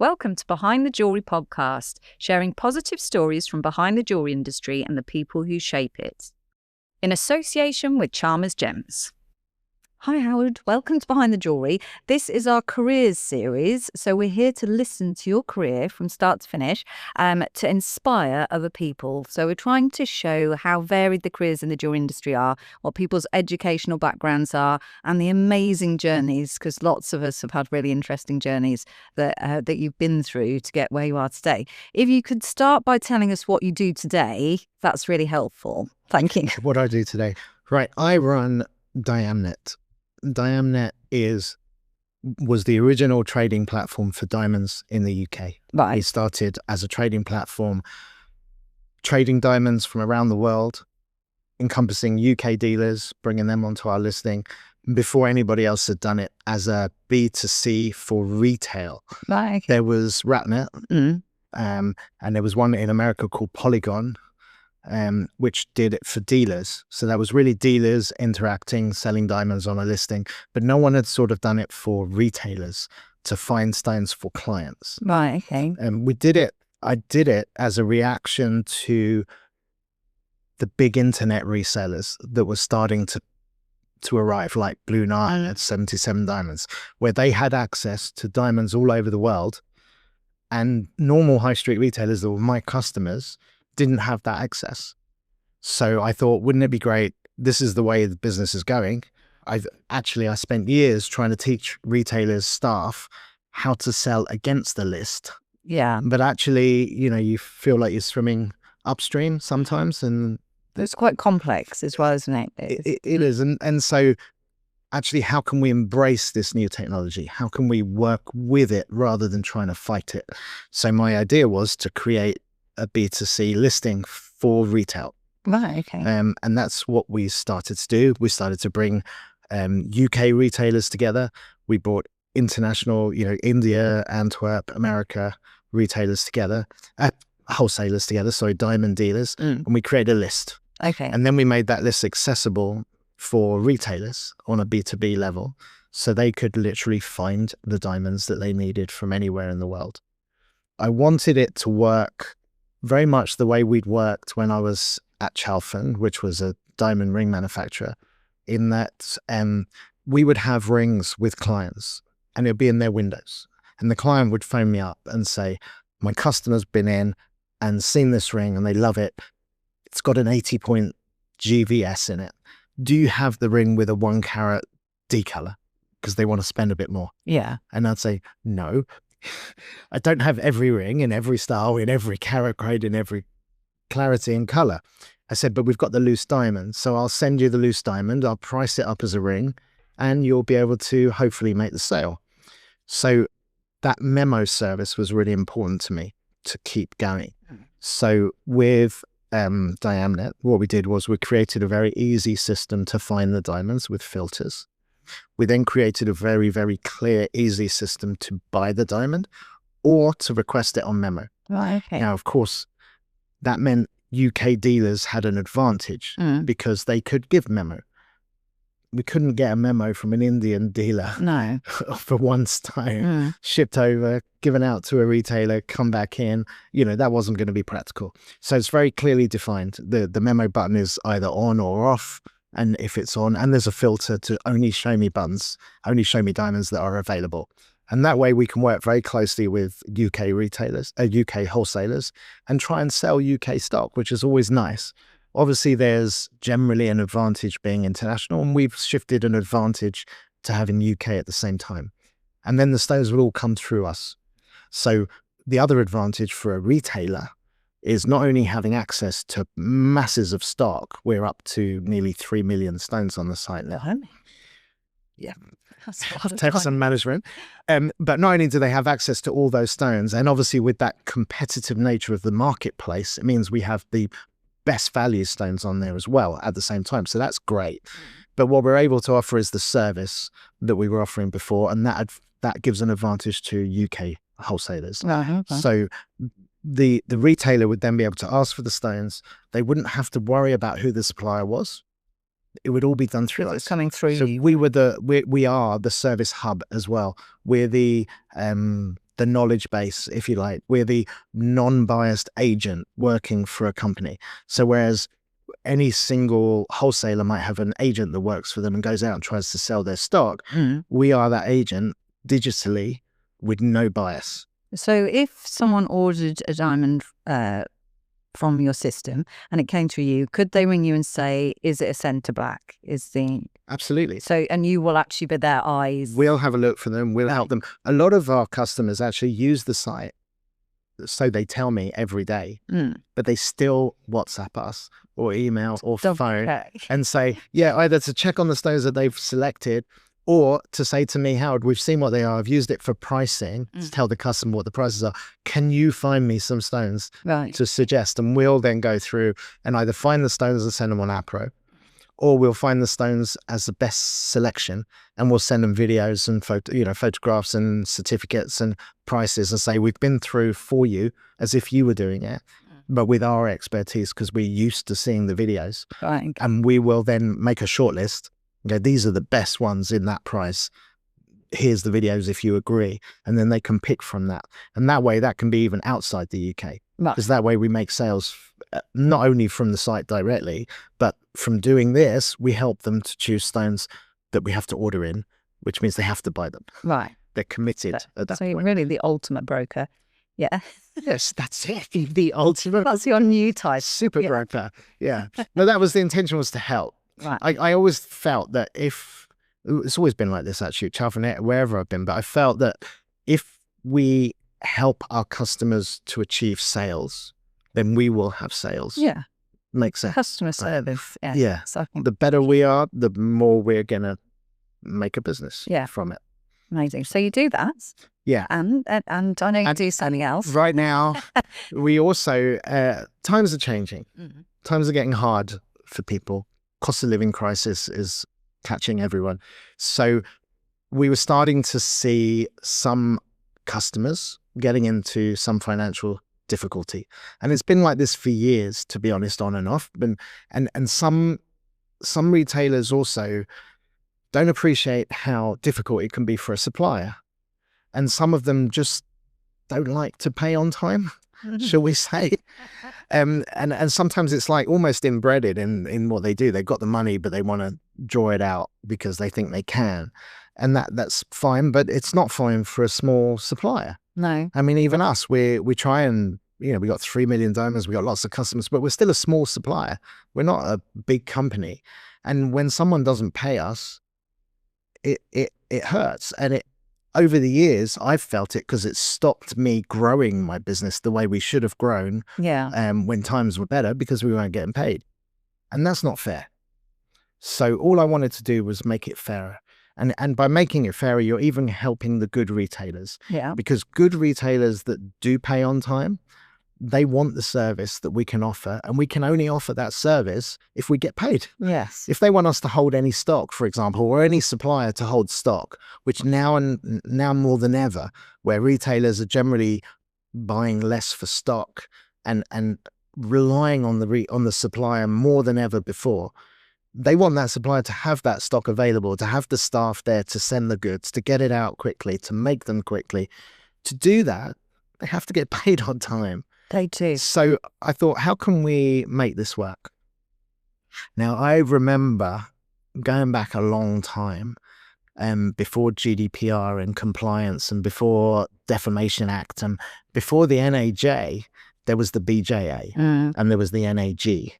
Welcome to Behind the Jewellery podcast, sharing positive stories from behind the jewellery industry and the people who shape it. In association with Chalmers Gems. Hi Howard, welcome to Behind the Jewellery. This is our careers series, so we're here to listen to your career from start to finish to inspire other people. So we're trying to show how varied the careers in the jewellery industry are, what people's educational backgrounds are, and the amazing journeys, because lots of us have had really interesting journeys that you've been through to get where you are today. If you could start by telling us what you do today, that's really helpful. Thank you. What I do today? Right, I run Diamnet. Diamnet was the original trading platform for diamonds in the UK. Right. It started as a trading platform, trading diamonds from around the world, encompassing UK dealers, bringing them onto our listing before anybody else had done it as a B2C for retail. Right. Okay. There was Ratnet, and there was one in America called Polygon, which did it for dealers. So that was really dealers interacting, selling diamonds on a listing, but no one had sort of done it for retailers to find stones for clients. Right, okay. I did it as a reaction to the big internet resellers that were starting to arrive, like Blue Nile at 77 Diamonds, where they had access to diamonds all over the world, and normal high street retailers that were my customers didn't have that access. So I thought, wouldn't it be great? This is the way the business is going. I spent years trying to teach retailers, staff, how to sell against the list. Yeah. But actually, you feel like you're swimming upstream sometimes, and It's quite complex as well, isn't it? it is. And so actually, how can we embrace this new technology? How can we work with it rather than trying to fight it? So my idea was to create a B2C listing for retail. Right, okay. And that's what we started to do. We started to bring UK retailers together. We brought international, India, Antwerp, America retailers together, wholesalers together, diamond dealers, and we created a list. Okay. And then we made that list accessible for retailers on a B2B level, so they could literally find the diamonds that they needed from anywhere in the world. I wanted it to work very much the way we'd worked when I was at Chalfont, which was a diamond ring manufacturer, in that we would have rings with clients and it would be in their windows. And the client would phone me up and say, my customer's been in and seen this ring and they love it. It's got an 80-point GVS in it. Do you have the ring with a 1 carat decolor? Because they want to spend a bit more. Yeah. And I'd say, no. I don't have every ring in every style, in every carat grade, in every clarity and color. I said, but we've got the loose diamond. So I'll send you the loose diamond. I'll price it up as a ring and you'll be able to hopefully make the sale. So that memo service was really important to me to keep going. So with Diamnet, what we did was we created a very easy system to find the diamonds with filters. We then created a very, very clear, easy system to buy the diamond or to request it on memo. Right, okay. Now, of course, that meant UK dealers had an advantage because they could give memo. We couldn't get a memo from an Indian dealer for one stone, shipped over, given out to a retailer, come back in. That wasn't going to be practical. So it's very clearly defined. The memo button is either on or off. And if it's on, and there's a filter to only show me buttons, only show me diamonds that are available. And that way we can work very closely with UK retailers, UK wholesalers, and try and sell UK stock, which is always nice. Obviously, there's generally an advantage being international, and we've shifted an advantage to having UK at the same time. And then the stones will all come through us. So the other advantage for a retailer is not only having access to masses of stock. We're up to nearly 3 million stones on the site now. Yeah. That's some management. But not only do they have access to all those stones, and obviously with that competitive nature of the marketplace, it means we have the best value stones on there as well at the same time. So that's great. But what we're able to offer is the service that we were offering before, and that gives an advantage to UK wholesalers. Okay. So the retailer would then be able to ask for the stones. They wouldn't have to worry about who the supplier was. It would all be done through us. It's coming through. So we are the service hub as well. We're the the knowledge base, if you like. We're the non-biased agent working for a company. So whereas any single wholesaler might have an agent that works for them and goes out and tries to sell their stock, we are that agent digitally with no bias. So if someone ordered a diamond from your system and it came to you, could they ring you and say, is it a centre black? Absolutely. So, and you will actually be their eyes. We'll have a look for them. We'll help them. A lot of our customers actually use the site, so they tell me every day, but they still WhatsApp us or email or phone and say, either to check on the stones that they've selected, or to say to me, Howard, we've seen what they are. I've used it for pricing to tell the customer what the prices are. Can you find me some stones to suggest? And we'll then go through and either find the stones and send them on APRO, or we'll find the stones as the best selection and we'll send them videos and photographs and certificates and prices and say, we've been through for you as if you were doing it, but with our expertise because we're used to seeing the videos. Right. And we will then make a short list. These are the best ones in that price. Here's the videos if you agree. And then they can pick from that. And that way, that can be even outside the UK. Because that way we make sales not only from the site directly, but from doing this, we help them to choose stones that we have to order in, which means they have to buy them. Right. They're committed at that point. So you're really the ultimate broker. Yeah. Yes, that's it. The ultimate. That's your new type. Super broker. Yeah. No, that was the intention, was to help. Right. I always felt that it's always been like this actually, Chalfonet, wherever I've been, but I felt that if we help our customers to achieve sales, then we will have sales. Yeah. Makes sense. Customer service. Yeah. So the better we are, the more we're going to make a business from it. Amazing. So you do that. Yeah. And I know you do something else. Right now, we also, times are changing. Times are getting hard for people. Cost of living crisis is catching everyone. So we were starting to see some customers getting into some financial difficulty. And it's been like this for years, to be honest, on and off. And some retailers also don't appreciate how difficult it can be for a supplier. And some of them just don't like to pay on time, shall we say. And sometimes it's like almost embedded in what they do. They've got the money, but they want to draw it out because they think they can. And that's fine, but it's not fine for a small supplier. No. I mean, even us, we try and, we got 3 million diamonds, we got lots of customers, but we're still a small supplier. We're not a big company. And when someone doesn't pay us, it hurts. And over the years, I've felt it because it stopped me growing my business the way we should have grown when times were better, because we weren't getting paid. And that's not fair. So all I wanted to do was make it fairer. And by making it fairer, you're even helping the good retailers. Yeah. Because good retailers that do pay on time, they want the service that we can offer, and we can only offer that service if we get paid. Yes. If they want us to hold any stock, for example, or any supplier to hold stock, which now more than ever, where retailers are generally buying less for stock and relying on the supplier more than ever before, they want that supplier to have that stock available, to have the staff there to send the goods, to get it out quickly, to make them quickly. To do that, they have to get paid on time. They do. So I thought, how can we make this work? Now, I remember going back a long time, before GDPR and compliance and before Defamation Act and before the NAJ, there was the BJA and there was the NAG.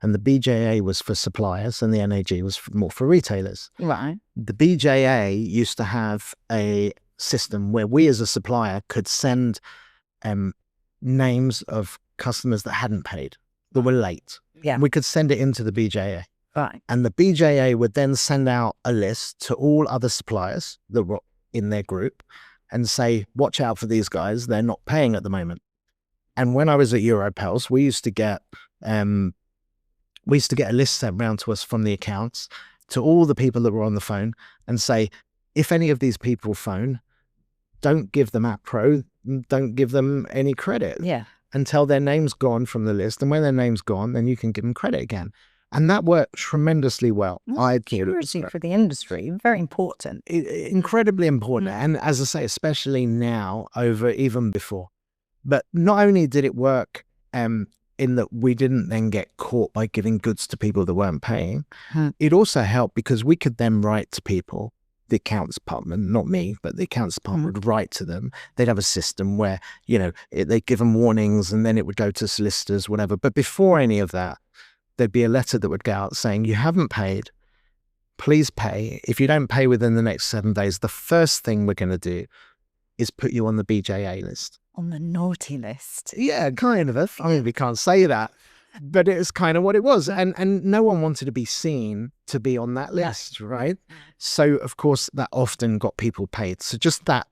And the BJA was for suppliers and the NAG was more for retailers. Right. The BJA used to have a system where we as a supplier could send names of customers that hadn't paid, that were late. Yeah. We could send it into the BJA. Right. And the BJA would then send out a list to all other suppliers that were in their group and say, watch out for these guys, they're not paying at the moment. And when I was at Europels, we used to get a list sent round to us from the accounts to all the people that were on the phone and say, if any of these people phone, don't give them AppPro, don't give them any credit until their name's gone from the list. And when their name's gone, then you can give them credit again. And that worked tremendously well. Security for the industry, very important. Incredibly important. And as I say, especially now over even before. But not only did it work in that we didn't then get caught by giving goods to people that weren't paying, it also helped because we could then write to people. The accounts department, not me, but the accounts department would write to them. They'd have a system where, they'd give them warnings and then it would go to solicitors, whatever. But before any of that, there'd be a letter that would go out saying, you haven't paid, please pay. If you don't pay within the next 7 days, the first thing we're going to do is put you on the BJA list. On the naughty list. Yeah, kind of. I mean, we can't say that. But it was kind of what it was. And no one wanted to be seen to be on that list, right? So, of course, that often got people paid. So just that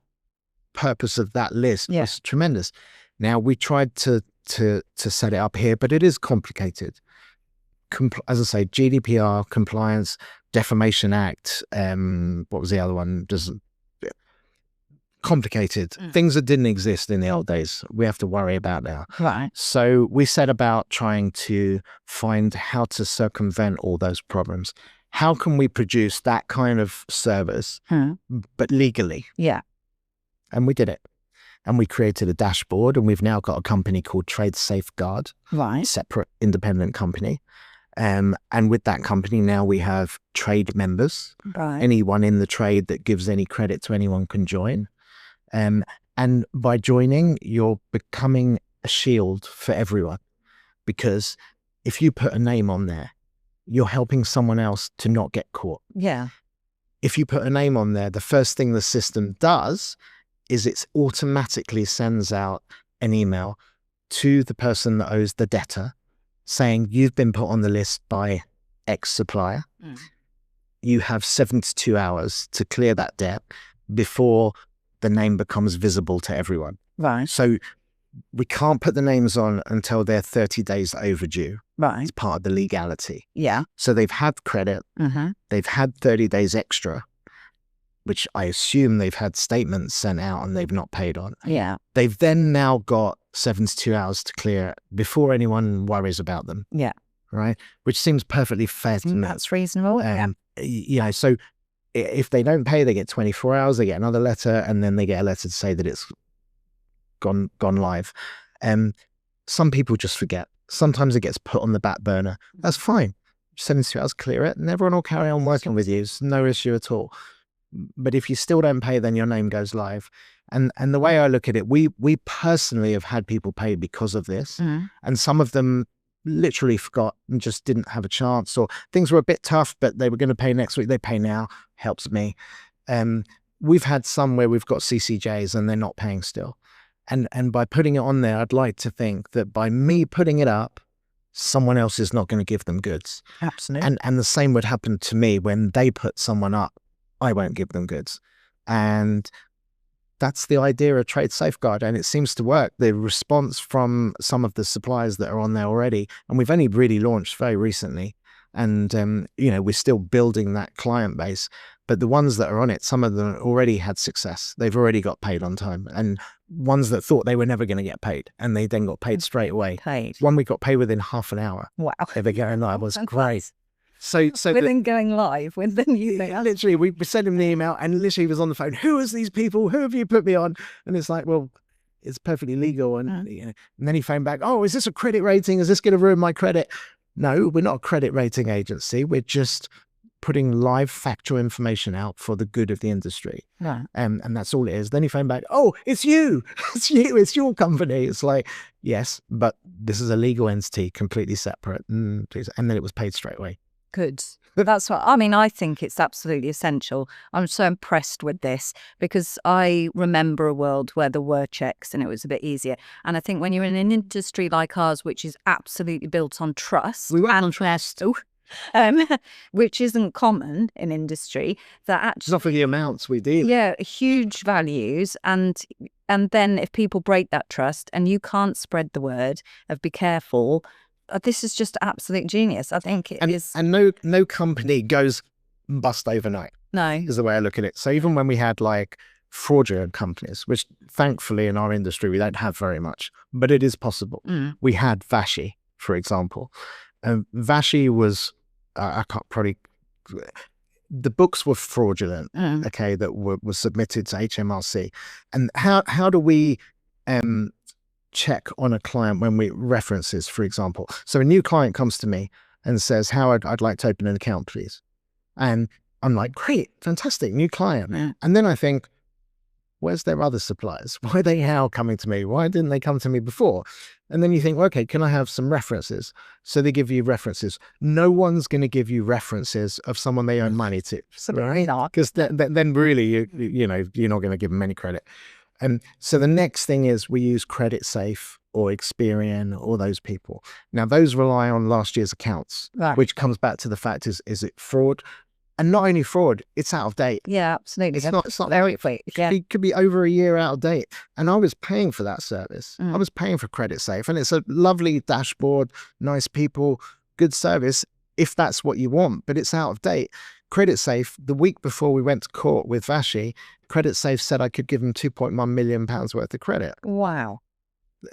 purpose of that list was tremendous. Now, we tried to set it up here, but it is complicated. As I say, GDPR, compliance, Defamation Act, what was the other one? Complicated things that didn't exist in the old days we have to worry about now, right? So we set about trying to find how to circumvent all those problems. How can we produce that kind of service but legally? And we did it, and we created a dashboard, and we've now got a company called Trade Safeguard, right? Separate independent company. And with that company now we have trade members, right? Anyone in the trade that gives any credit to anyone can join. And by joining, you're becoming a shield for everyone, because if you put a name on there, you're helping someone else to not get caught. Yeah. If you put a name on there, the first thing the system does is it automatically sends out an email to the person that owes the debtor saying, you've been put on the list by X supplier. You have 72 hours to clear that debt before the name becomes visible to everyone. Right. So we can't put the names on until they're 30 days overdue. Right. It's part of the legality. Yeah. So they've had credit. They've had 30 days extra, which I assume they've had statements sent out and they've not paid on. Yeah. They've then now got 72 hours to clear it before anyone worries about them. Yeah. Right. Which seems perfectly fair to me. That's reasonable. So if they don't pay, they get 24 hours, they get another letter, and then they get a letter to say that it's gone live. Some people just forget. Sometimes it gets put on the back burner. That's fine. 72 hours, clear it, and everyone will carry on working with you. It's no issue at all. But if you still don't pay, then your name goes live. And the way I look at it, we personally have had people pay because of this. And some of them literally forgot and just didn't have a chance, or things were a bit tough, but they were going to pay next week. They pay now, helps me. We've had some where we've got CCJs and they're not paying still. And by putting it on there, I'd like to think that by me putting it up, someone else is not going to give them goods. Absolutely. And the same would happen to me when they put someone up. I won't give them goods. And that's the idea of Trade Safeguard, and it seems to work. The response from some of the suppliers that are on there already, and we've only really launched very recently, and we're still building that client base, but the ones that are on it, some of them already had success. They've already got paid on time, and ones that thought they were never going to get paid, and they then got paid straight away. One we got paid within half an hour. Wow. They were going live. Was great. So within going live with the new thing. Literally, we sent him the email, and literally he was on the phone. Who is these people? Who have you put me on? And it's like, well, it's perfectly legal. And, and then he phoned back. Oh, is this a credit rating? Is this going to ruin my credit? No, we're not a credit rating agency. We're just putting live factual information out for the good of the industry. And that's all it is. Then he phoned back. Oh, it's you. It's you. It's your company. It's like, yes, but this is a legal entity, completely separate. And then it was paid straight away. Good. That's what I mean. I think it's absolutely essential. I'm so impressed with this because I remember a world where there were checks and it was a bit easier. And I think when you're in an industry like ours, which is absolutely built on trust, which isn't common in industry, that actually, not for the amounts we deal. Yeah, huge values, and then if people break that trust and you can't spread the word of be careful. This is just absolute genius. I think it is. And no company goes bust overnight. No. Is the way I look at it. So even when we had like fraudulent companies, which thankfully in our industry we don't have very much, but it is possible. We had Vashi, for example. Vashi was, I can't probably, the books were fraudulent, okay, that were submitted to HMRC. And how do we check on a client when we references, for example? So a new client comes to me and says, Howard, I'd like to open an account, please. And I'm like, great, fantastic, new client. Yeah. And then I think, where's their other suppliers? Why are they now coming to me? Why didn't they come to me before? And then you think, well, okay, can I have some references? So they give you references. No one's going to give you references of someone they owe money to, right? Because then really, you know, you're not going to give them any credit. And so the next thing is we use Credit Safe or Experian, all those people. Now those rely on last year's accounts, right, which comes back to the fact is it fraud? And not only fraud, it's out of date. Yeah, absolutely. It's not very quick. It could be over a year out of date. And I was paying for that service. I was paying for Credit Safe. And it's a lovely dashboard, nice people, good service, if that's what you want, but it's out of date. Credit Safe, the week before we went to court with Vashi, Credit Safe said I could give them £2.1 million worth of credit. Wow.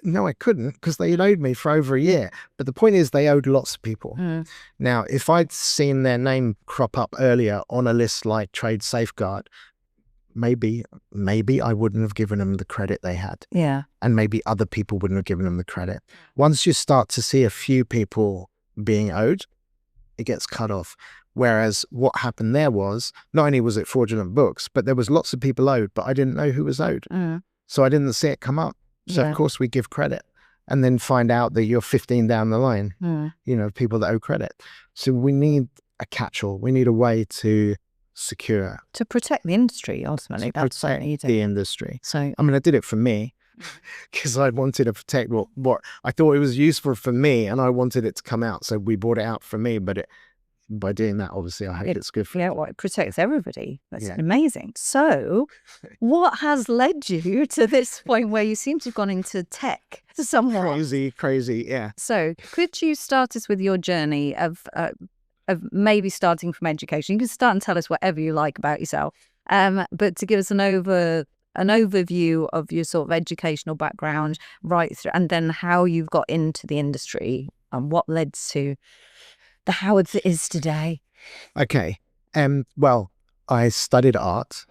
No, I couldn't, because they owed me for over a year. But the point is they owed lots of people. Now, if I'd seen their name crop up earlier on a list like Trade Safeguard, maybe I wouldn't have given them the credit they had. Yeah. And maybe other people wouldn't have given them the credit. Once you start to see a few people being owed, it gets cut off. Whereas what happened there was, not only was it fraudulent books, but there was lots of people owed, but I didn't know who was owed. So I didn't see it come up. So of course we give credit and then find out that you're 15 down the line, you know, people that owe credit. So we need a catch-all. We need a way to secure. To protect the industry, ultimately. That's the industry. So, I mean, I did it for me because I wanted to protect what I thought it was useful for me and I wanted it to come out. So we brought it out for me, but by doing that, obviously, I hope it's good for well, it protects everybody. That's amazing. So what has led you to this point where you seem to have gone into tech somewhat? Crazy, yeah. So could you start us with your journey of maybe starting from education? You can start and tell us whatever you like about yourself, but to give us an overview of your sort of educational background right through, and then how you've got into the industry and what led to the Howard that is today. Okay. Well, I studied art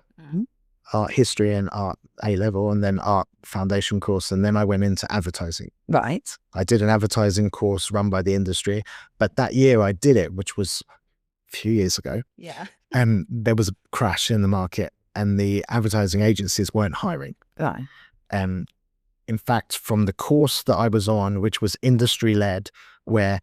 history and art A-level, and then art foundation course, and then I went into advertising. Right. I did an advertising course run by the industry, but that year I did it, which was a few years ago. Yeah. And there was a crash in the market and the advertising agencies weren't hiring. Right. In fact, from the course that I was on, which was industry-led, where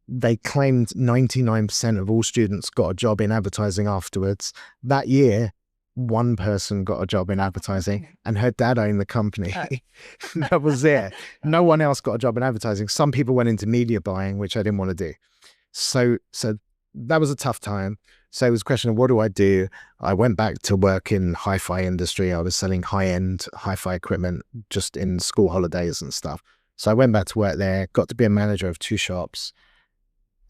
they claimed 99% of all students got a job in advertising afterwards. That year, one person got a job in advertising and her dad owned the company. That was it. No one else got a job in advertising. Some people went into media buying, which I didn't want to do. So that was a tough time. So it was a question of what do I do? I went back to work in hi-fi industry. I was selling high-end hi-fi equipment just in school holidays and stuff. So I went back to work there, got to be a manager of 2 shops.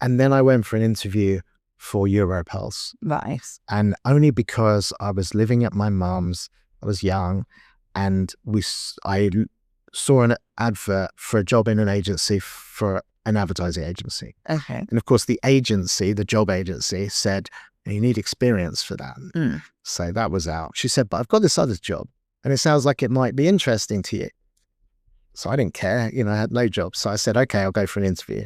And then I went for an interview for Europulse. Right. And only because I was living at my mum's, I was young, and I saw an advert for a job in an agency for an advertising agency. Okay. And of course the agency, the job agency said, you need experience for that. So that was out. She said, but I've got this other job and it sounds like it might be interesting to you. So I didn't care, I had no job. So I said, okay, I'll go for an interview.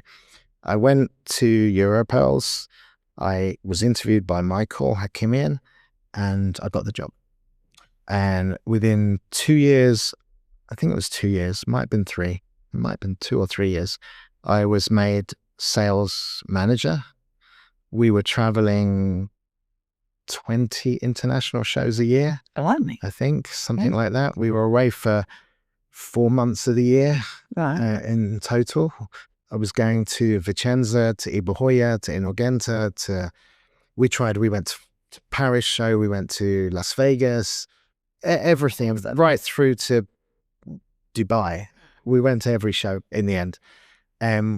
I went to Europulse. I was interviewed by Michael Hakimian and I got the job. And within 2 years, I think it was 2 years, might have been 3, it might have been 2 or 3 years, I was made sales manager. We were traveling 20 international shows a year. Blimey. I think, something like that. We were away for 4 months of the year in total. I was going to Vicenza, to Ibahoya, to Inogenta, we went to Paris show, we went to Las Vegas, everything, right through to Dubai. We went to every show in the end.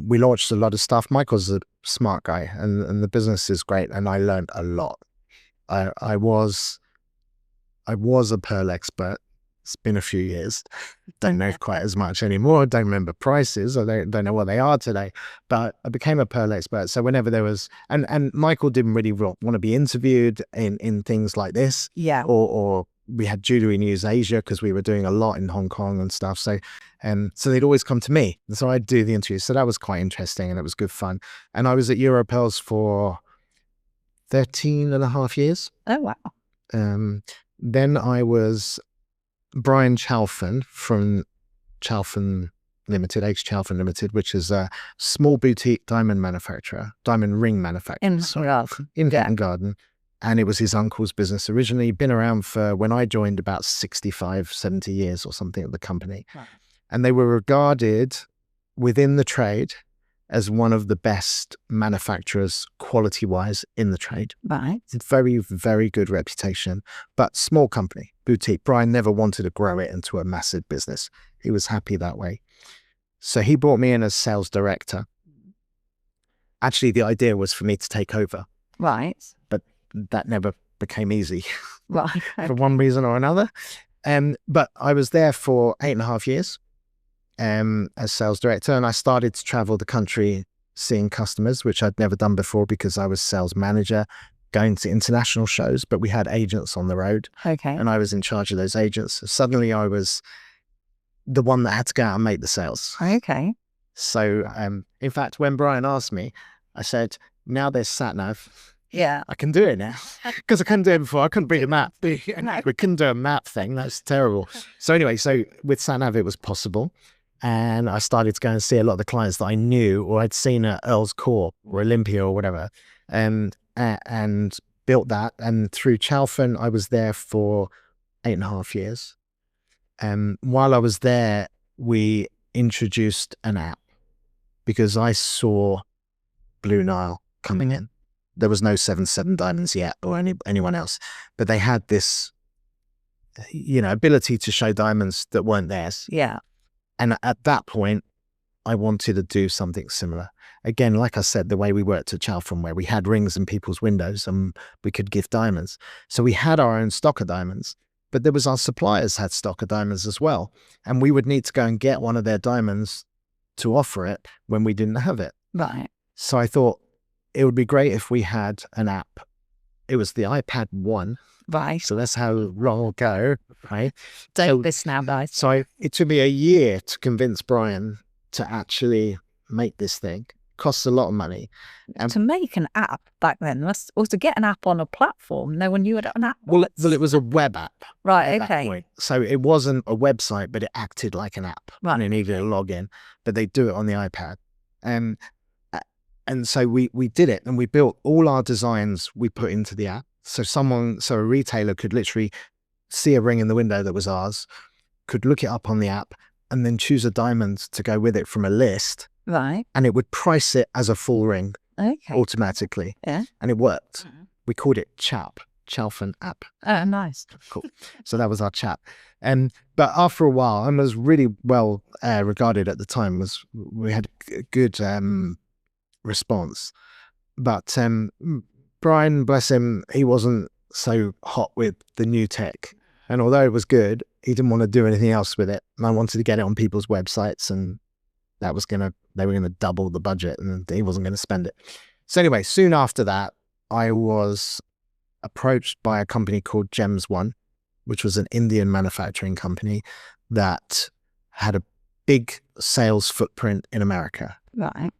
We launched a lot of stuff. Michael's a smart guy and the business is great and I learned a lot. I was a Pearl expert It's been a few years. Don't know quite as much anymore. Don't remember prices. I don't know what they are today. But I became a pearl expert. So whenever there was, and Michael didn't really want to be interviewed in things like this. Yeah. Or we had Jewellery News Asia because we were doing a lot in Hong Kong and stuff. So they'd always come to me. And so I'd do the interviews. So that was quite interesting and it was good fun. And I was at Europearls for 13 and a half years. Oh, wow. Then I was Brian Chalfin from Chalfin Limited, H. Chalfin Limited, which is a small boutique diamond manufacturer, diamond ring manufacturer. In Garden. In Hatton Garden. And it was his uncle's business originally. Been around for, when I joined, about 65, 70 years or something at the company. Right. And they were regarded within the trade as one of the best manufacturers quality-wise in the trade. Right. Very, very good reputation, but small company, boutique. Brian never wanted to grow it into a massive business. He was happy that way. So he brought me in as sales director. Actually, the idea was for me to take over. Right. But that never became easy. Right. For one reason or another. But I was there for 8.5 years. As sales director, and I started to travel the country seeing customers, which I'd never done before because I was sales manager, going to international shows, but we had agents on the road. Okay. And I was in charge of those agents. So suddenly I was the one that had to go out and make the sales. Okay. So in fact, when Brian asked me, I said, now there's sat-nav. Yeah. I can do it now because I couldn't do it before. I couldn't read a map. We couldn't do a map thing. That's terrible. So anyway, with sat-nav, it was possible. And I started to go and see a lot of the clients that I knew or I'd seen at Earl's Court or Olympia or whatever, and built that. And through Chalfin, I was there for 8.5 years. While I was there, we introduced an app because I saw Blue Nile coming in. There was no 77 Diamonds yet or anyone else, but they had this, ability to show diamonds that weren't theirs. Yeah. And at that point, I wanted to do something similar. Again, like I said, the way we worked at Chalfin, where we had rings in people's windows and we could give diamonds. So we had our own stock of diamonds, but there was our suppliers had stock of diamonds as well. And we would need to go and get one of their diamonds to offer it when we didn't have it. Right. So I thought it would be great if we had an app. It was the iPad 1. Right. So that's how long ago, right? Don't this now, guys. So it took me a year to convince Brian to actually make this thing. Costs a lot of money. To make an app back then, or to get an app on a platform, no one knew what an app was. Well, it was a web app. Right, okay. So it wasn't a website, but it acted like an app. Right. And you needed a login, but they do it on the iPad. And so we did it, and we built all our designs we put into the app. So a retailer could literally see a ring in the window that was ours, could look it up on the app, and then choose a diamond to go with it from a list. Right. And it would price it as a full ring. Okay. Automatically. Yeah. And it worked. We called it Chalfin app. Oh, nice. Cool. So that was our chat. But after a while, and was really well regarded at the time, we had a good response. But Brian, bless him, he wasn't so hot with the new tech. And although it was good, he didn't want to do anything else with it. And I wanted to get it on people's websites, and they were going to double the budget, and he wasn't going to spend it. So anyway, soon after that, I was approached by a company called Gems One, which was an Indian manufacturing company that had a big sales footprint in America. Right.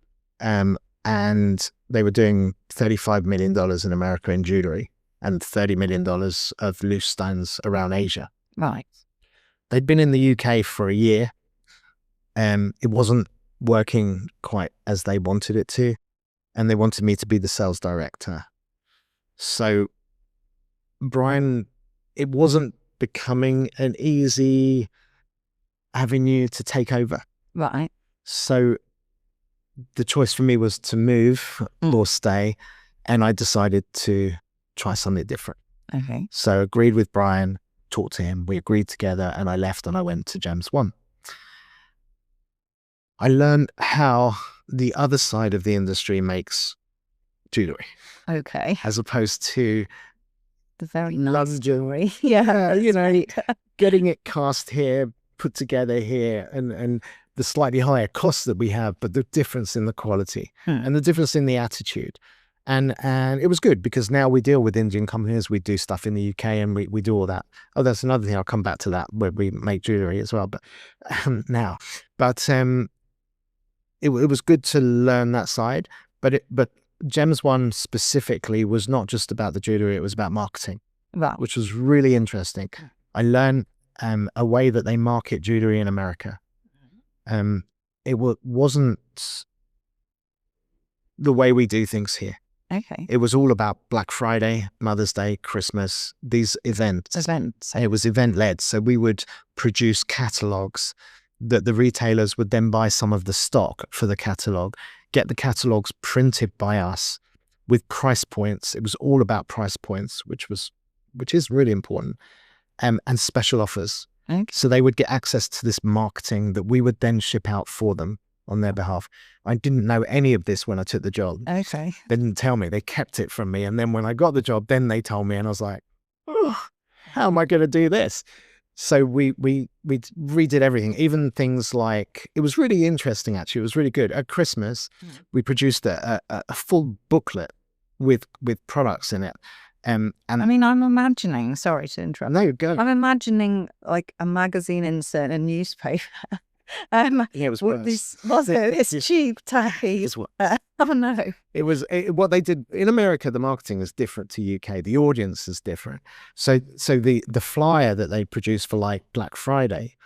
And they were doing $35 million in America in jewellery and $30 million of loose stones around Asia. Right. They'd been in the UK for a year. It wasn't working quite as they wanted it to, and they wanted me to be the sales director. So Brian, it wasn't becoming an easy avenue to take over. Right. So the choice for me was to move or stay, and I decided to try something different. Okay. So agreed with Brian, talked to him, we agreed together, and I left and I went to Gems One. I learned how the other side of the industry makes jewellery. Okay. As opposed to The very nice jewellery. Yeah, you know, getting it cast here, put together here, and the slightly higher costs that we have, but the difference in the quality and the difference in the attitude. And it was good because now we deal with Indian companies, we do stuff in the UK, and we do all that. Oh, that's another thing. I'll come back to that, where we make jewellery as well. But it was good to learn that side. But Gems One specifically was not just about the jewellery; it was about marketing, which was really interesting. I learned a way that they market jewellery in America. It wasn't the way we do things here. Okay. It was all about Black Friday, Mother's Day, Christmas, these events. It was event-led. So we would produce catalogues that the retailers would then buy some of the stock for the catalogue, get the catalogues printed by us with price points. It was all about price points, which is really important, and special offers. Okay. So they would get access to this marketing that we would then ship out for them on their behalf. I didn't know any of this when I took the job. Okay. They didn't tell me. They kept it from me. And then when I got the job, then they told me, and I was like, oh, how am I going to do this? So we redid everything, even things like, it was really interesting, actually. It was really good. At Christmas, we produced a full booklet with products in it. And I mean, I'm imagining, sorry to interrupt. No, go. I'm imagining like a magazine insert in a newspaper. Yeah, it was worse. This cheap, tacky. I don't know. What they did in America. The marketing is different to UK. The audience is different. So the flyer that they produced for like Black Friday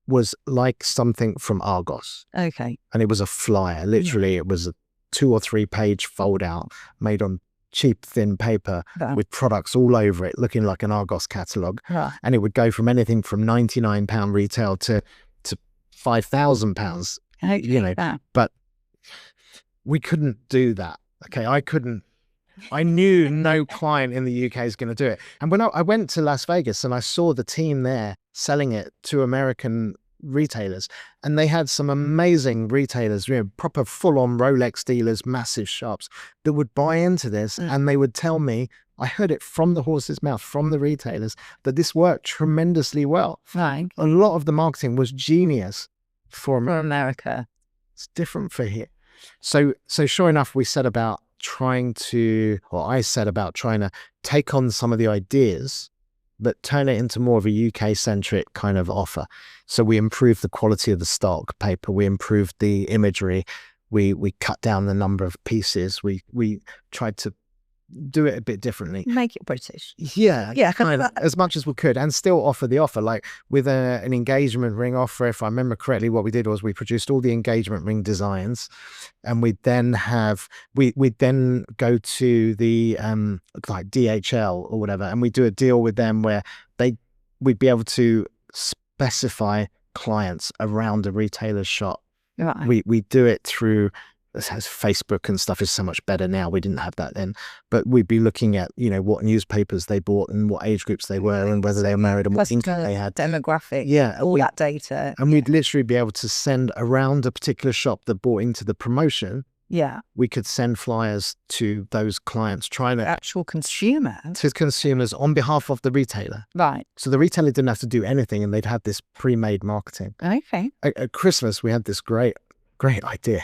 was like something from Argos. Okay. And it was a flyer. Literally, It was a 2 or 3 page fold out made on cheap, thin paper with products all over it, looking like an Argos catalogue. Right. And it would go from anything from £99 retail to £5,000, you know, but we couldn't do that. Okay. I knew no client in the UK is going to do it. And when I went to Las Vegas and I saw the team there selling it to American retailers, and they had some amazing retailers, you know, proper full-on Rolex dealers, massive shops that would buy into this, and they would tell me, I heard it from the horse's mouth, from the retailers, that this worked tremendously well. Right. A lot of the marketing was genius for America. It's different for here. So sure enough, I set about trying to take on some of the ideas, but turn it into more of a UK-centric kind of offer. So we improved the quality of the stock paper. We improved the imagery. We cut down the number of pieces. We tried to do it a bit differently. Make it British. Yeah, kind of, as much as we could, and still offer the offer. Like with an engagement ring offer, if I remember correctly, what we did was we produced all the engagement ring designs, and we'd then go to the like DHL or whatever, and we do a deal with them where we'd be able to specify clients around a retailer's shop. Right. We do it through Facebook, and stuff is so much better now. We didn't have that then, but we'd be looking at, you know, what newspapers they bought and what age groups they were and whether they were married and what income they had, demographic, all that data, and we'd literally be able to send around a particular shop that bought into the promotion. We could send flyers to those clients, trying to actual consumers on behalf of the retailer. Right. So the retailer didn't have to do anything, and they'd have this pre-made marketing. Okay. At Christmas, we had this great idea.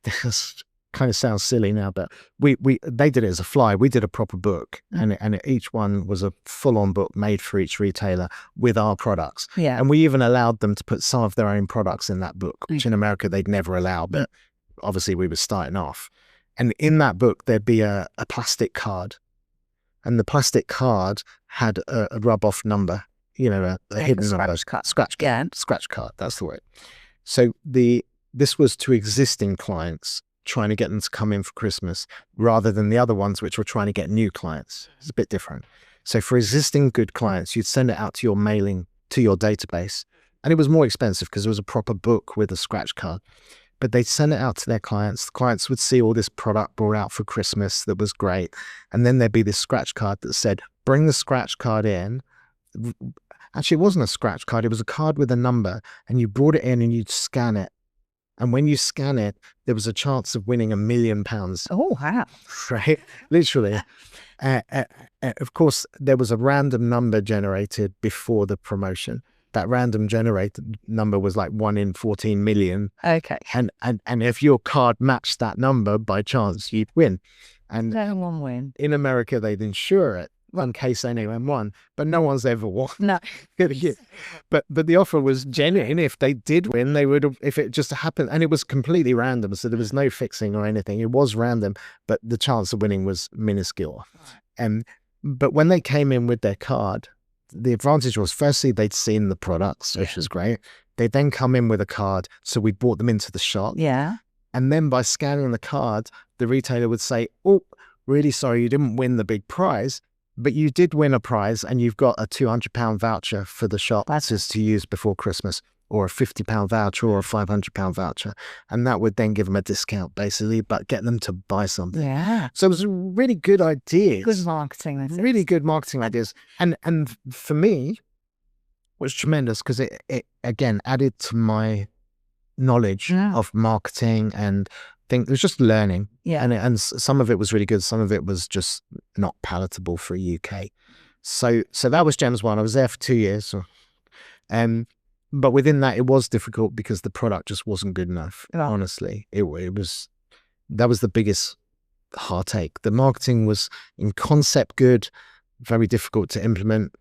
This kind of sounds silly now, but they did it as a flyer. We did a proper book, and each one was a full-on book made for each retailer with our products. And we even allowed them to put some of their own products in that book, which in America they'd never allow, but obviously we were starting off. And in that book there'd be a plastic card, and the plastic card had a rub-off number, you know, a hidden scratch card. Scratch card, that's the word. So this was to existing clients, trying to get them to come in for Christmas, rather than the other ones which were trying to get new clients. It's a bit different. So for existing good clients, you'd send it out to your mailing, to your database, and it was more expensive because it was a proper book with a scratch card. But they'd send it out to their clients. The clients would see all this product brought out for Christmas that was great, and then there'd be this scratch card that said, bring the scratch card in. Actually, it wasn't a scratch card. It was a card with a number, and you brought it in and you'd scan it. And when you scan it, there was a chance of winning £1 million. Oh, wow. Right? Literally. Of course, there was a random number generated before the promotion. That random generated number was like 1 in 14 million. Okay. And if your card matched that number by chance, you'd win. And no one win. In America, they'd insure it in case anyone won, but no one's ever won. No. But the offer was genuine. If they did win, they would have, if it just happened, and it was completely random, so there was no fixing or anything. It was random, but the chance of winning was minuscule. But when they came in with their card, the advantage was, firstly, they'd seen the products, which was great. They'd then come in with a card, so we brought them into the shop. Yeah. And then by scanning the card, the retailer would say, "Oh, really sorry, you didn't win the big prize, but you did win a prize, and you've got a £200 voucher for the shop to use before Christmas, or a £50 voucher or a £500 voucher." And that would then give them a discount, basically, but get them to buy something. Yeah. So it was a really good idea. Good marketing. Really good marketing ideas. And for me, it was tremendous because it again added to my knowledge of marketing and things. It was just learning. Yeah. And some of it was really good. Some of it was just not palatable for UK. So that was Gems 1. I was there for 2 years. But within that, it was difficult because the product just wasn't good enough. Honestly, that was the biggest heartache. The marketing was in concept good, very difficult to implement.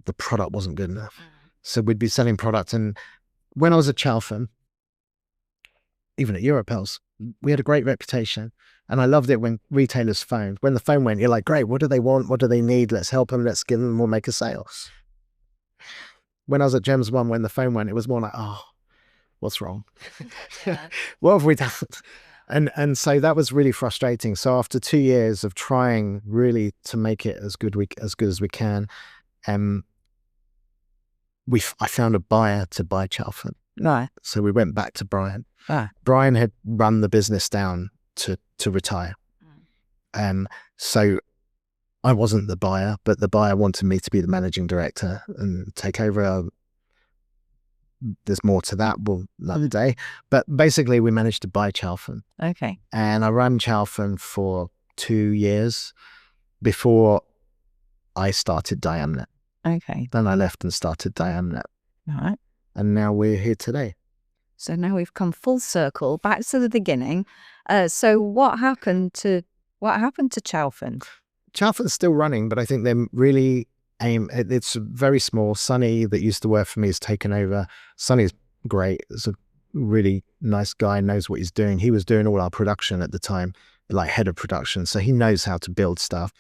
The product wasn't good enough. So we'd be selling product. And when I was at Chalfont, even at Europels, we had a great reputation. And I loved it when retailers phoned. When the phone went, you're like, great, what do they want? What do they need? Let's help them. Let's give them, we'll make a sale. When I was at Gems 1, when the phone went, it was more like, oh, what's wrong? What have we done? And so that was really frustrating. So after 2 years of trying really to make it as good as we can, I found a buyer to buy Chalfont. Right. So we went back to Brian. Ah. Brian had run the business down to retire. So I wasn't the buyer, but the buyer wanted me to be the managing director and take over. There's more to that. Well, another day. But basically, we managed to buy Chalfont. Okay. And I ran Chalfont for 2 years before I started Diamnet. Okay. Then I left and started Diamnet. All right. And now we're here today. So now we've come full circle back to the beginning. So what happened to Chalfont? Chalfont's still running, but I think they're really it's very small. Sonny, that used to work for me, has taken over. Sonny's great. He's a really nice guy, knows what he's doing. He was doing all our production at the time, like head of production. So he knows how to build stuff,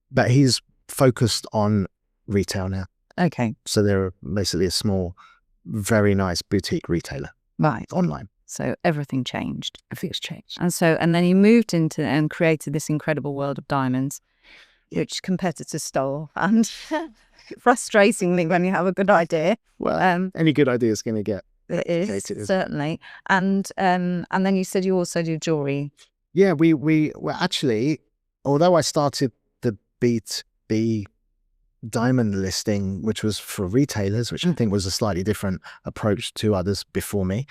but he's focused on retail now. Okay. So they're basically a small, very nice boutique retailer. Right. Online. So everything changed. Everything's changed. And then you moved into and created this incredible world of diamonds, which competitors stole, and frustratingly when you have a good idea. Well, any good idea is going to get it is certainly. And then you said you also do jewellery. Yeah, we were actually, although I started the B2B diamond listing, which was for retailers, which I think was a slightly different approach to others before me.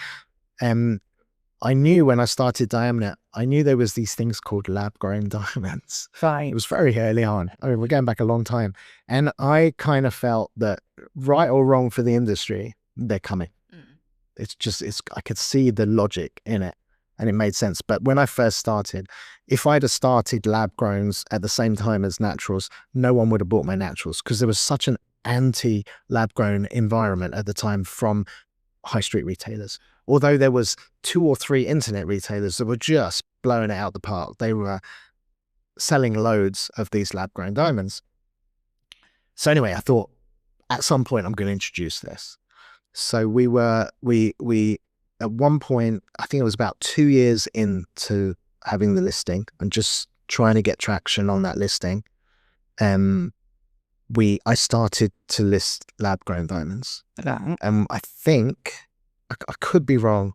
I knew when I started Diamnet, I knew there was these things called lab-grown diamonds. Right. It was very early on. I mean, we're going back a long time. And I kind of felt that, right or wrong for the industry, they're coming. I could see the logic in it and it made sense. But when I first started, if I'd have started lab-growns at the same time as naturals, no one would have bought my naturals because there was such an anti-lab-grown environment at the time from high street retailers. Although there was 2 or 3 internet retailers that were just blowing it out the park. They were selling loads of these lab-grown diamonds. So anyway, I thought at some point I'm going to introduce this. So we at one point, I think it was about 2 years into having the listing and just trying to get traction on that listing. I started to list lab-grown diamonds. I think, I could be wrong,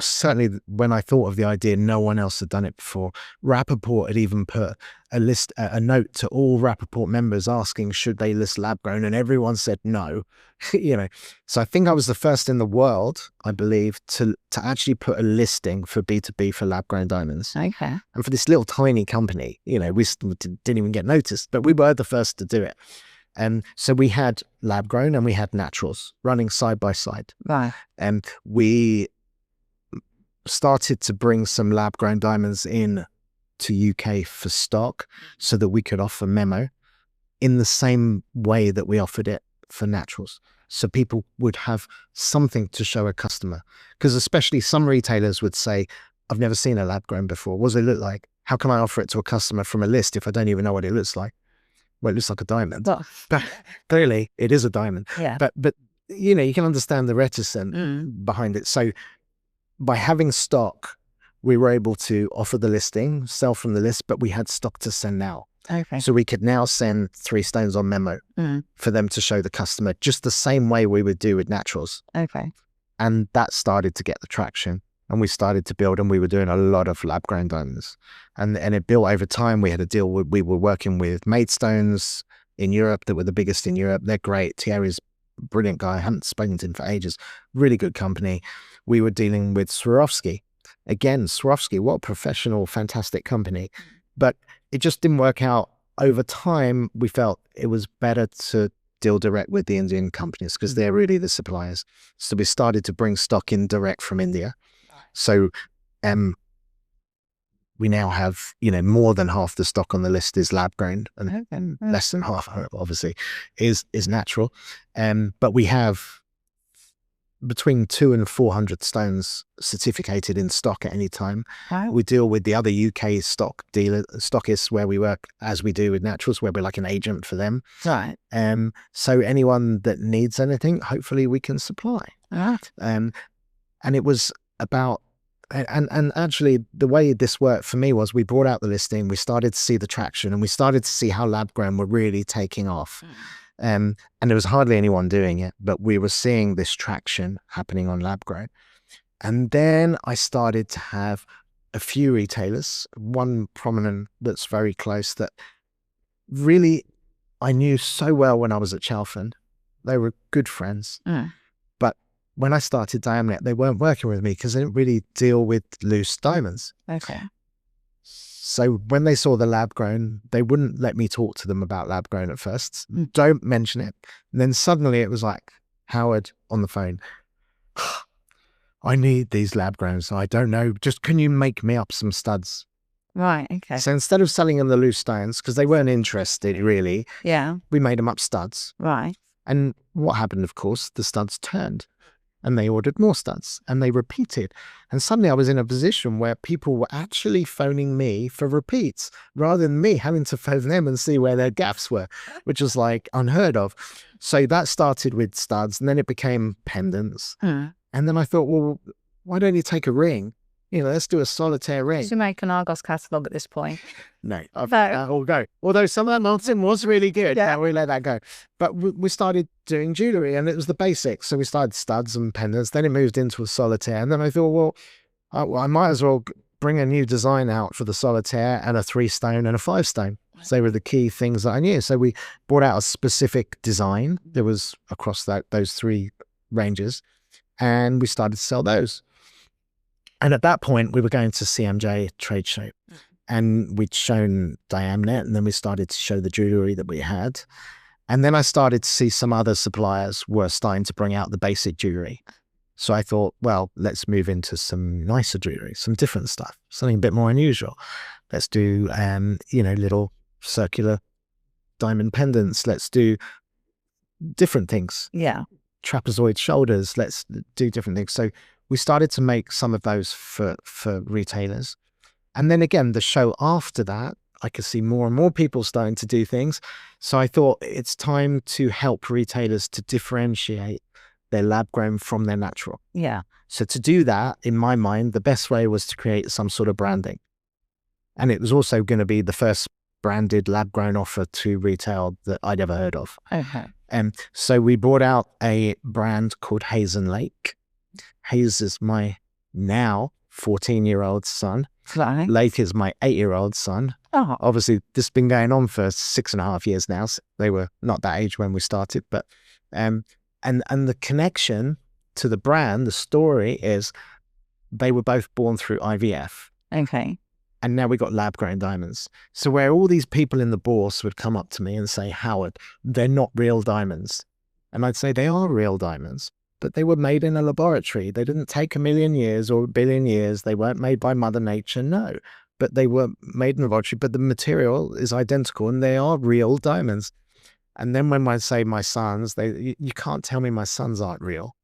certainly when I thought of the idea, no one else had done it before. Rappaport had even put a note to all Rappaport members asking should they list lab grown, and everyone said no. So I think I was the first in the world, I believe, to actually put a listing for B2B for lab grown diamonds. Okay. And for this little tiny company, we didn't even get noticed, but we were the first to do it. And so we had lab grown and we had naturals running side by side. Right. And we started to bring some lab grown diamonds in to UK for stock so that we could offer memo in the same way that we offered it for naturals. So people would have something to show a customer, because especially some retailers would say, I've never seen a lab grown before. What does it look like? How can I offer it to a customer from a list if I don't even know what it looks like? Well, it looks like a diamond. But clearly it is a diamond. Yeah. But you can understand the reticence behind it. So by having stock, we were able to offer the listing, sell from the list, but we had stock to send now. Okay. So we could now send 3 stones on memo for them to show the customer, just the same way we would do with naturals. Okay. And that started to get the traction, and we started to build, and we were doing a lot of lab grown diamonds, and it built over time. We had a deal we were working with Maidstones in Europe that were the biggest in Europe. They're great. Thierry's a brilliant guy. I haven't spoken to him for ages. Really good company. We were dealing with Swarovski. Again, Swarovski, what a professional, fantastic company. But it just didn't work out. Over time, we felt it was better to deal direct with the Indian companies because they're really the suppliers. So we started to bring stock in direct from India. So we now have, more than half the stock on the list is lab grown, and less than half, obviously, is natural. But we have between 200 and 400 stones certificated in stock at any time. Wow. We deal with the other UK stockists where we work as we do with naturals, where we're like an agent for them. Right. So anyone that needs anything, hopefully we can supply. Right. And it was about, and actually the way this worked for me was we brought out the listing, we started to see the traction, and we started to see how lab grown were really taking off. And there was hardly anyone doing it, but we were seeing this traction happening on lab grown. And then I started to have a few retailers, one prominent that's very close, that really I knew so well when I was at Chalfont. They were good friends. But when I started Diamnet, they weren't working with me because they didn't really deal with loose diamonds. Okay. So when they saw the lab grown, they wouldn't let me talk to them about lab grown at first. Don't mention it. And then suddenly it was like, Howard on the phone, I need these lab growns. I don't know. Just can you make me up some studs? Right. Okay. So instead of selling them the loose stones, because they weren't interested really, we made them up studs. Right. And what happened, of course, the studs turned. And they ordered more studs, and they repeated. And suddenly I was in a position where people were actually phoning me for repeats rather than me having to phone them and see where their gaps were, which was like unheard of. So that started with studs, and then it became pendants. And then I thought, well, why don't you take a ring? Let's do a solitaire ring. You should make an Argos catalogue at this point. No, that will go. Although some of that nonsense was really good. Yeah, we let that go. But we started doing jewellery, and it was the basics. So we started studs and pendants. Then it moved into a solitaire. And then I thought, well, I might as well bring a new design out for the solitaire and a 3-stone and a 5-stone. So they were the key things that I knew. So we brought out a specific design that was across those 3 ranges, and we started to sell those. And at that point, we were going to CMJ trade show, and we'd shown Diamnet, and then we started to show the jewellery that we had. And then I started to see some other suppliers were starting to bring out the basic jewellery. So I thought, well, let's move into some nicer jewellery, some different stuff, something a bit more unusual. Let's do, little circular diamond pendants. Let's do different things. Yeah. Trapezoid shoulders. Let's do different things. So we started to make some of those for retailers. And then again, the show after that, I could see more and more people starting to do things. So I thought it's time to help retailers to differentiate their lab grown from their natural. Yeah. So to do that, in my mind, the best way was to create some sort of branding. And it was also going to be the first branded lab grown offer to retail that I'd ever heard of. Okay. So we brought out a brand called Hazen Lake. Hayes is my now 14-year-old son. Right. Lake is my 8-year-old son. Oh. Obviously, this has been going on for 6.5 years now. So they were not that age when we started, but and the connection to the brand, the story is they were both born through IVF. Okay. And now we got lab-grown diamonds. So where all these people in the bourse would come up to me and say, Howard, they're not real diamonds. And I'd say they are real diamonds, but they were made in a laboratory. They didn't take 1 million years or 1 billion years. They weren't made by Mother Nature, no. But they were made in a laboratory, but the material is identical and they are real diamonds. And then when I say my sons, you can't tell me my sons aren't real.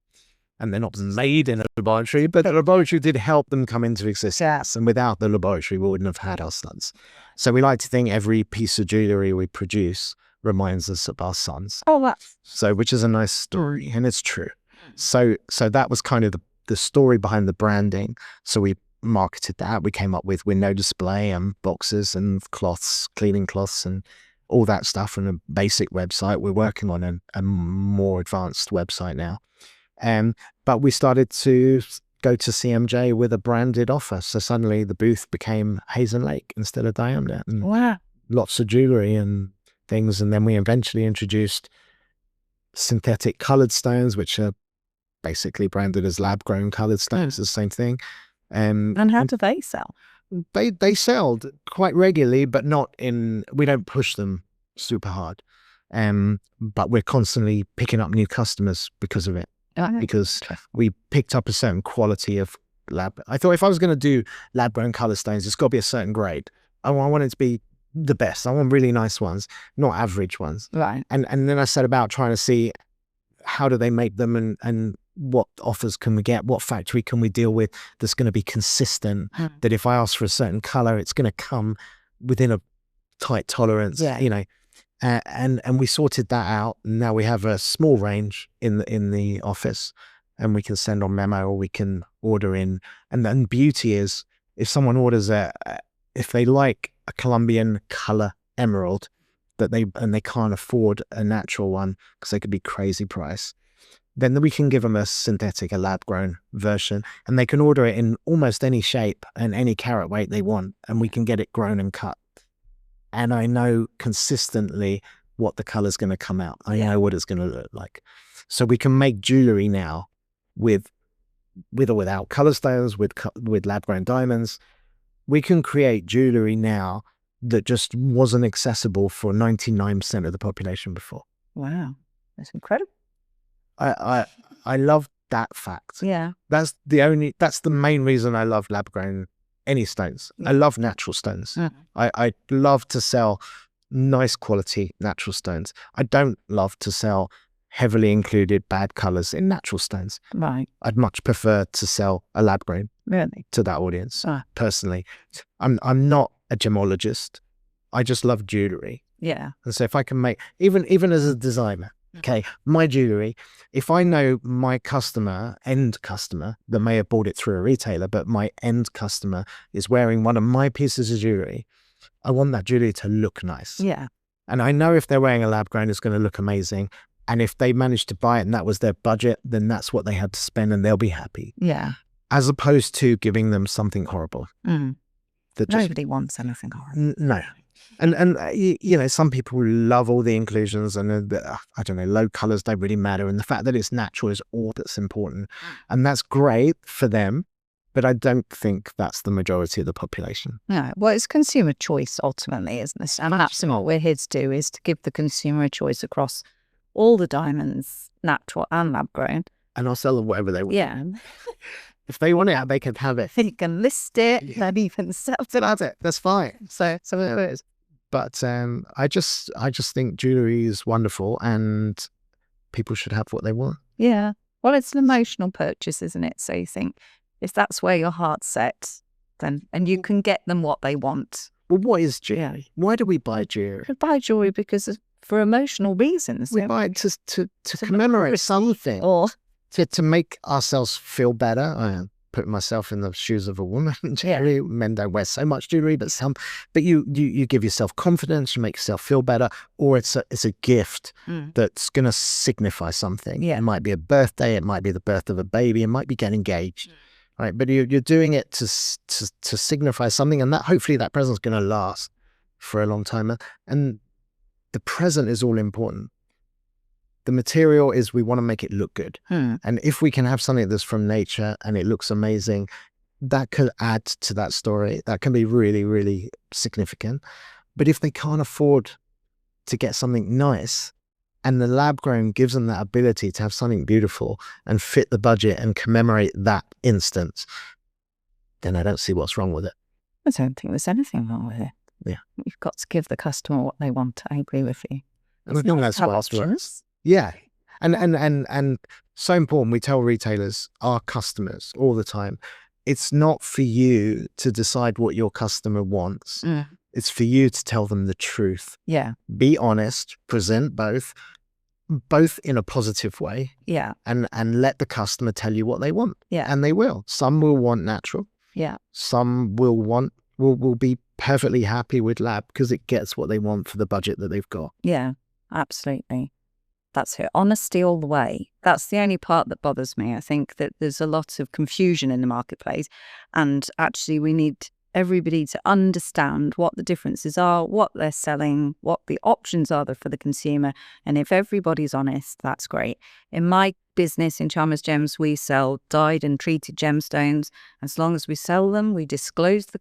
And they're not made in a laboratory, but the laboratory did help them come into existence. Yes. And without the laboratory, we wouldn't have had our sons. So we like to think every piece of jewellery we produce reminds us of our sons. Oh, that's... So, which is a nice story, and it's true. So that was kind of the story behind the branding. So we marketed that. We came up with window display and boxes and cloths, cleaning cloths and all that stuff, and a basic website. We're working on a more advanced website now. But we started to go to CMJ with a branded offer. So suddenly the booth became Hazen Lake instead of Diamonds. Wow. Lots of jewellery and things. And then we eventually introduced synthetic coloured stones, which are basically branded as lab-grown coloured stones. The same thing. And how do they sell? They sell quite regularly, but not in... We don't push them super hard. But we're constantly picking up new customers because of it. Because we picked up a certain quality of lab. I thought if I was going to do lab-grown colour stones, it's got to be a certain grade. I want it to be the best. I want really nice ones, not average ones. Right. And then I set about trying to see how do they make them and what offers can we get, what factory can we deal with that's going to be consistent, that if I ask for a certain colour, it's going to come within a tight tolerance, you know. And we sorted that out. Now we have a small range in the office, and we can send on memo or we can order in. And then beauty is if someone orders if they like a Colombian color emerald that they can't afford a natural one because they could be crazy price, then we can give them a synthetic, a lab grown version, and they can order it in almost any shape and any carat weight they want, and we can get it grown and cut. And I know consistently what the color's going to come out. I know what it's going to look like. So we can make jewelry now with or without color stones, with lab-grown diamonds. We can create jewelry now that just wasn't accessible for 99% of the population before. Wow, that's incredible. I love that fact. Yeah, that's the main reason I love lab-grown any stones. I love natural stones. I love to sell nice quality natural stones. I don't love to sell heavily included bad colors in natural stones. Right. I'd much prefer to sell a lab grown to that audience. Personally, I'm not a gemologist. I just love jewelry. Yeah. And so if I can make even as a designer, okay, my jewelry, if I know my end customer that may have bought it through a retailer, but my end customer is wearing one of my pieces of jewelry, I want that jewelry to look nice. Yeah. And I know if they're wearing a lab grown, it's going to look amazing. And if they managed to buy it and that was their budget, then that's what they had to spend and they'll be happy. Yeah. As opposed to giving them something horrible. Nobody wants anything horrible. No. And you know, some people love all the inclusions and I don't know, low colors don't really matter. And the fact that it's natural is all that's important. And that's great for them. But I don't think that's the majority of the population. No, well, it's consumer choice ultimately, isn't it? And that's what we're here to do, is to give the consumer a choice across all the diamonds, natural and lab grown. And I'll sell them whatever they want. Yeah. If they want it, they can have it. You can list it, and even sell it. That's it. That's fine. So it is. But I just think jewelry is wonderful, and people should have what they want. Yeah. Well, it's an emotional purchase, isn't it? So you think, if that's where your heart's set, then and you can get them what they want. Well, what is jewelry? Why do we buy jewelry? We buy jewelry because for emotional reasons. We buy it to commemorate something, or to make ourselves feel better. I put myself in the shoes of a woman. Jewelry, men don't wear so much jewelry, but some. But you give yourself confidence. You make yourself feel better, or it's a gift that's going to signify something. Yeah. It might be a birthday. It might be the birth of a baby. It might be getting engaged. right? But you're doing it to signify something, and that hopefully that present's going to last for a long time. And the present is all important. The material is, we want to make it look good. And if we can have something that's from nature and it looks amazing, that could add to that story. That can be really, really significant. But if they can't afford to get something nice, and the lab grown gives them that ability to have something beautiful and fit the budget and commemorate that instance, then I don't see what's wrong with it. I don't think there's anything wrong with it. Yeah. You've got to give the customer what they want. I agree with you. And I think that's what options. Yeah. And so important. We tell retailers, our customers, all the time, it's not for you to decide what your customer wants. It's for you to tell them the truth. Yeah. Be honest, present both in a positive way. Yeah. And let the customer tell you what they want. Yeah. And they will. Some will want natural. Yeah. Some will be perfectly happy with lab because it gets what they want for the budget that they've got. Yeah, absolutely. That's it. Honesty all the way. That's the only part that bothers me. I think that there's a lot of confusion in the marketplace, and actually we need everybody to understand what the differences are, what they're selling, what the options are for the consumer. And if everybody's honest, that's great. In my business, in Chalmers Gems, we sell dyed and treated gemstones. As long as we sell them, we disclose the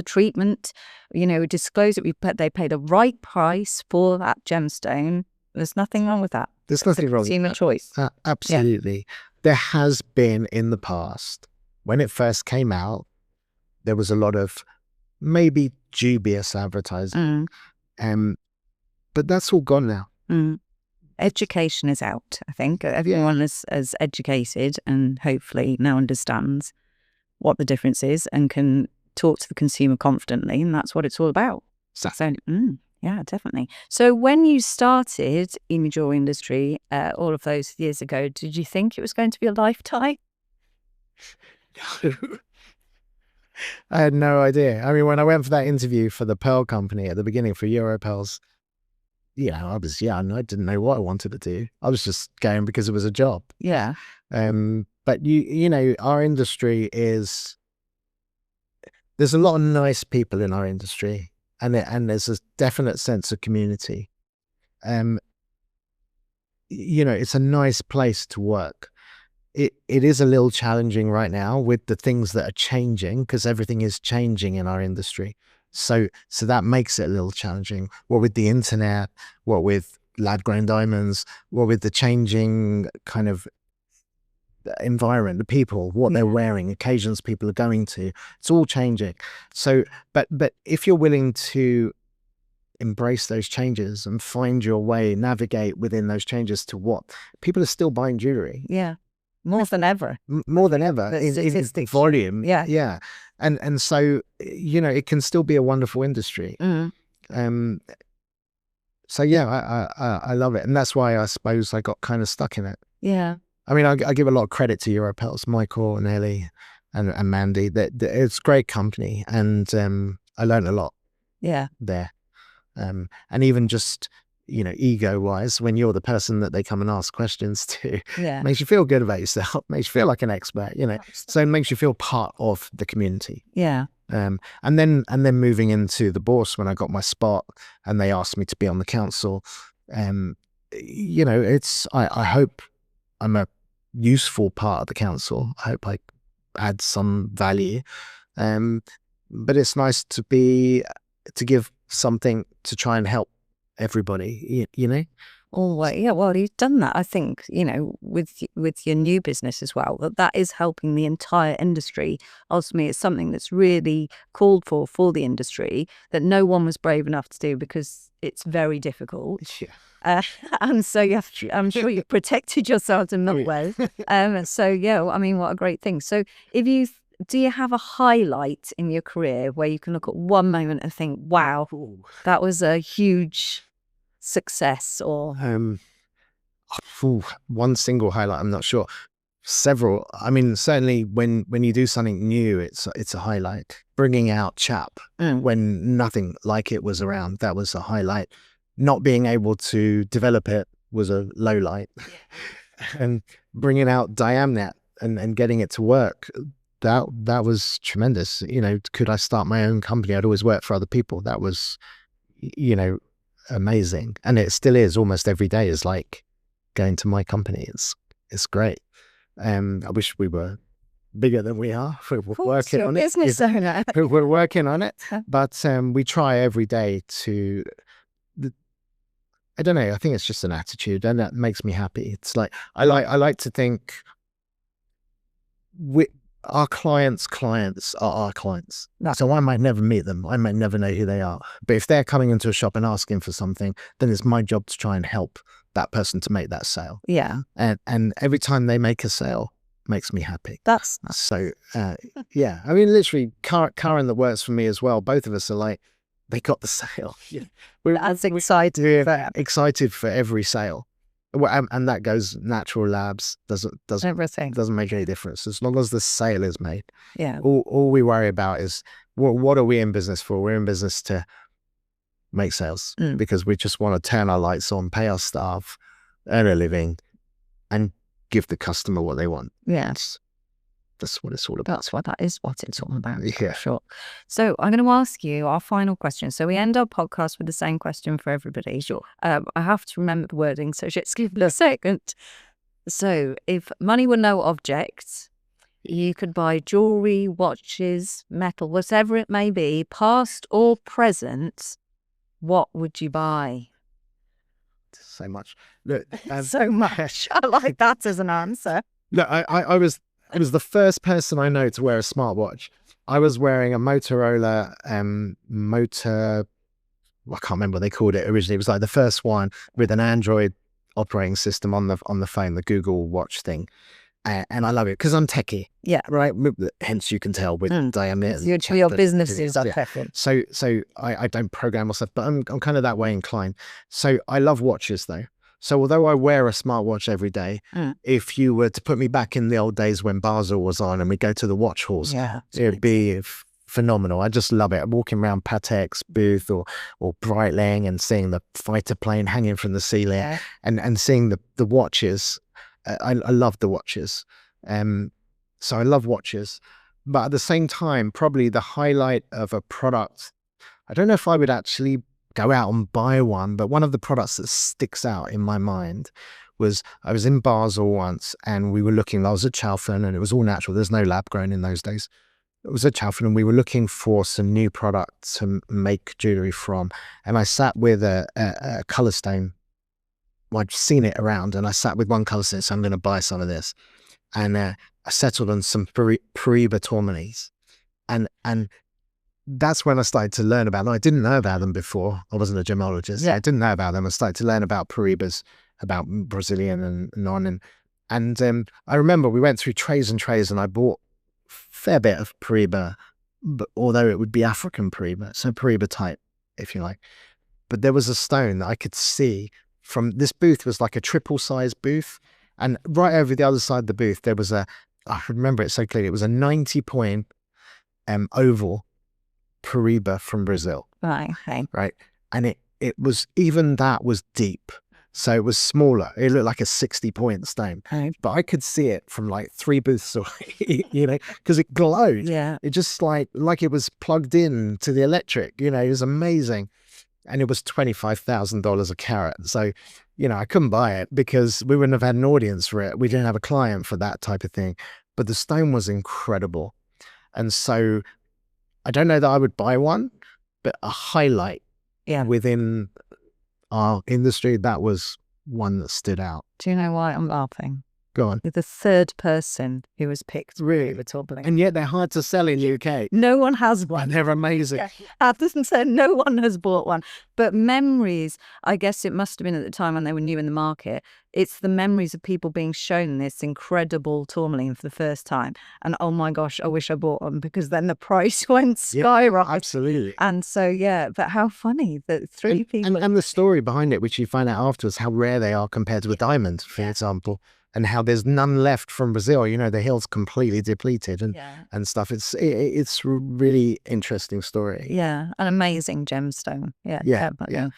treatment, we disclose that they pay the right price for that gemstone. There's nothing wrong with that. There's nothing wrong with that. Consumer choice. Absolutely. Yeah. There has been in the past, when it first came out, there was a lot of maybe dubious advertising. But that's all gone now. Education is out, I think. Everyone is educated and hopefully now understands what the difference is and can talk to the consumer confidently, and that's what it's all about. So, yeah, definitely. So when you started in the jewelry industry all of those years ago, did you think it was going to be a lifetime? I had no idea. I mean, when I went for that interview for the Pearl Company at the beginning for Europearls, I was young. I didn't know what I wanted to do. I was just going because it was a job. Yeah. But our industry is, there's a lot of nice people in our industry, and there's a definite sense of community. It's a nice place to work. It is a little challenging right now with the things that are changing, because everything is changing in our industry. So that makes it a little challenging. What with the internet, what with lab-grown diamonds, what with the changing kind of environment, the people, what they're wearing, occasions people are going to, it's all changing. So, but if you're willing to embrace those changes and find your way, navigate within those changes to what people are still buying jewelry. Yeah. More than ever. More than ever in volume. Yeah. Yeah. And so, it can still be a wonderful industry. So yeah, I love it. And that's why I suppose I got kind of stuck in it. Yeah. I mean, I give a lot of credit to Europearls, Michael and Ellie and Mandy. That it's a great company, and I learned a lot. Yeah. There. And even just, ego-wise, when you're the person that they come and ask questions to, makes you feel good about yourself, makes you feel like an expert, so it makes you feel part of the community. Yeah. And then moving into the Bourse when I got my spot and they asked me to be on the council, it's, I hope I'm a useful part of the council. I hope I add some value. But it's nice to give something to try and help everybody, Oh, well, yeah, well, you've done that, I think, with your new business as well, that is helping the entire industry. Ultimately, it's something that's really called for the industry that no one was brave enough to do because it's very difficult. Yeah. And so I'm sure you've protected yourselves in that way. So, yeah, I mean, what a great thing. So do you have a highlight in your career where you can look at one moment and think, wow, that was a huge success? Or one single highlight, I'm not sure. Several. I mean, certainly when you do something new, it's a highlight. Bringing out Chap when nothing like it was around, that was a highlight. Not being able to develop it was a low light. And bringing out Diamnet and getting it to work, that was tremendous. You know, could I start my own company? I'd always worked for other people. That was, you know, amazing. And it still is. Almost every day is like going to my company. It's great. I wish we were bigger than we are. We're working on it. Business owner. We're working on it. But we try every day to, I don't know, I think it's just an attitude, and that makes me happy. It's like, I like to think our clients are our clients. So I might never meet them. I might never know who they are. But if they're coming into a shop and asking for something, then it's my job to try and help that person to make that sale. Yeah. And every time they make a sale, makes me happy. That's so, yeah. I mean, literally, Karen that works for me as well, both of us are like, they got the sale. Yeah. We're as excited. Excited for every sale. And that goes natural labs, doesn't everything. Doesn't make any difference as long as the sale is made. Yeah. All we worry about is what are we in business for? We're in business to make sales because we just want to turn our lights on, pay our staff, earn a living, and give the customer what they want. Yes. That's what it's all about. That is what it's all about. Yeah. Sure. So I'm going to ask you our final question. So we end our podcast with the same question for everybody. Sure. I have to remember the wording, so just give me a second. So if money were no object, you could buy jewellery, watches, metal, whatever it may be, past or present, what would you buy? So much. Look, so much. I like that as an answer. Look, I was the first person I know to wear a smartwatch. I was wearing a Motorola I can't remember what they called it originally. It was like the first one with an Android operating system on the phone, the Google Watch thing. And I love it because I'm techie. Yeah. Right. Hence you can tell with diameter. Your businesses are techie. So I don't program myself, but I'm kind of that way inclined. So I love watches though. So although I wear a smartwatch every day, if you were to put me back in the old days when Basel was on and we go to the watch halls, it'd be phenomenal. I just love it. I'm walking around Patek's booth or Breitling and seeing the fighter plane hanging from the ceiling and seeing the watches. I love the watches. So I love watches. But at the same time, probably the highlight of a product, I don't know if I would actually go out and buy one, but one of the products that sticks out in my mind was I was in Basel once and we were looking, I was at Chalfont and it was all natural. There's no lab grown in those days. It was at Chalfont and we were looking for some new products to make jewellery from. And I sat with a colour stone. I'd seen it around and I sat with one colour stone, so I'm going to buy some of this. And I settled on some Paraiba tourmalines. And that's when I started to learn about them. I didn't know about them before. I wasn't a gemologist. I didn't know about them. I started to learn about Paraibas, about Brazilian and non. And I remember we went through trays and trays and I bought a fair bit of Paraiba, but although it would be African Paraiba, so Paraiba type, if you like. But there was a stone that I could see from this booth was like a triple size booth. And right over the other side of the booth, there was I remember it so clearly, it was a 90-point oval Paraiba from Brazil. Right. Okay. Right. And it was, even that was deep. So it was smaller. It looked like a 60-point stone. Okay. But I could see it from like 3 booths away, you know, because it glowed. Yeah. It just like it was plugged in to the electric, you know, it was amazing. And it was $25,000 a carat. So, you know, I couldn't buy it because we wouldn't have had an audience for it. We didn't have a client for that type of thing. But the stone was incredible. And so I don't know that I would buy one, but a highlight within our industry, that was one that stood out. Do you know why I'm laughing? Go on. You're the third person who was picked. Really? And yet they're hard to sell in the UK. No one has one. And they're amazing. I didn't say no one has bought one. But memories, I guess it must have been at the time when they were new in the market. It's the memories of people being shown this incredible tourmaline for the first time. And oh my gosh, I wish I bought one because then the price went skyrocketing. Absolutely. And so, but how funny that three people. And the story behind it, which you find out afterwards, how rare they are compared to a diamond, for example. and how there's none left from Brazil. You know, the hill's completely depleted and stuff. It's a really interesting story. Yeah, an amazing gemstone. Yeah,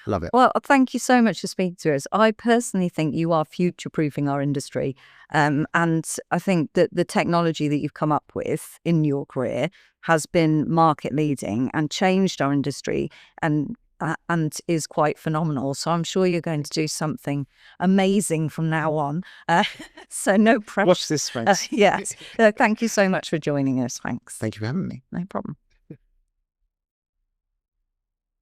love it. Well, thank you so much for speaking to us. I personally think you are future-proofing our industry. And I think that the technology that you've come up with in your career has been market-leading and changed our industry and is quite phenomenal. So I'm sure you're going to do something amazing from now on. So no pressure. Watch this space. Yes. Thank you so much for joining us. Thanks. Thank you for having me. No problem.